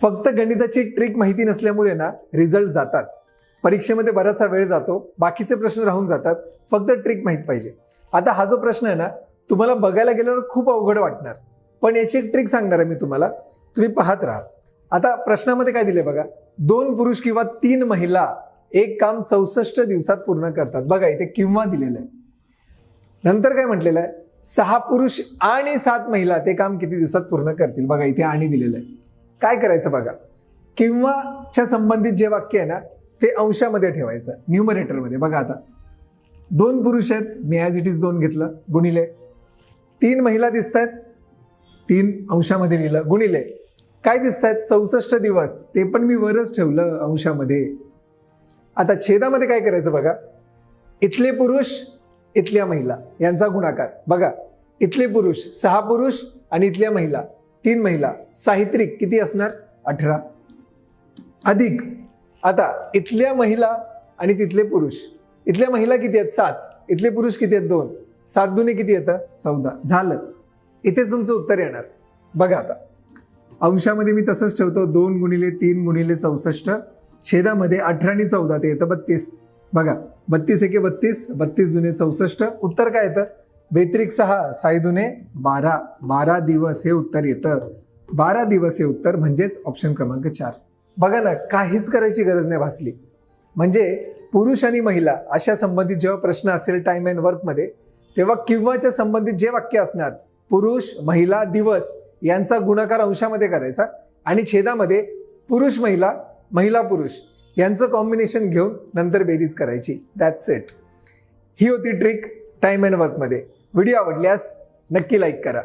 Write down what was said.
फक्त गणिताची ट्रिक माहिती नसल्यामुळे ना रिझल्ट जातात. परीक्षेमध्ये बराचसा वेळ जातो, बाकीचे प्रश्न राहून जातात. फक्त ट्रिक माहित पाहिजे. आता हा जो प्रश्न आहे ना, तुम्हाला बघायला गेल्यावर खूप अवघड वाटणार, पण याची एक ट्रिक सांगणार आहे मी तुम्हाला, तुम्ही पाहत राहा. आता प्रश्नामध्ये काय दिले बघा, 2 पुरुष किंवा 3 महिला एक काम 64 दिवसात पूर्ण करतात. बघा इथे किंवा दिलेलं आहे. नंतर काय म्हटलेलं आहे, 6 पुरुष आणि 7 महिला ते काम किती दिवसात पूर्ण करतील. बघा इथे आणि दिलेलं आहे. काय करायचं बघा, किंवाच्या संबंधित जे वाक्य आहे ना ते अंशामध्ये ठेवायचं, न्यूमरेटरमध्ये. बघा आता 2 पुरुष आहेत, मी ॲज इट इज 2 घेतलं, गुणिले 3 महिला दिसत आहेत, 3 अंशामध्ये लिहिलं, गुणिले काय दिसत आहेत 64 दिवस, ते पण मी वरच ठेवलं अंशामध्ये. आता छेदामध्ये काय करायचं बघा, इथले पुरुष इथल्या महिला यांचा गुणाकार. बघा इथले पुरुष 6 पुरुष आणि इथल्या महिला 3 महिला, साहित्रिक किती असणार 18 अधिक. आता इथल्या महिला आणि तिथले पुरुष, इथल्या महिला किती आहेत 7, इथले पुरुष किती आहेत 2, 7 दुने किती येतं 14. झालं, इथेच तुमचं उत्तर येणार. बघा आता अंशामध्ये मी तसंच ठेवतो, 2 गुणिले 3 गुणिले 64, छेदामध्ये 18 आणि 14 ते येतं 32. बघा 32 एके 32, 32 दुने 64, उत्तर काय येतं व्यतिरिक्त 6, 6 दुने 12, 12 दिवस हे उत्तर येतं. 12 दिवस हे उत्तर, म्हणजेच ऑप्शन क्रमांक 4. बघा ना, काहीच करायची गरज नाही भासली. म्हणजे पुरुष आणि महिला अशा संबंधित जेव्हा प्रश्न असेल टाइम अँड वर्कमध्ये, तेव्हा किंवाच्या संबंधित जे वाक्य असणार, पुरुष महिला दिवस यांचा गुणाकार अंशामध्ये करायचा आणि छेदामध्ये पुरुष महिला महिला पुरुष यांचं कॉम्बिनेशन घेऊन नंतर बेरीज करायची. That's it. ही होती ट्रिक टाइम अँड वर्कमध्ये. व्हिडिओ आवडल्यास नक्की लाईक करा.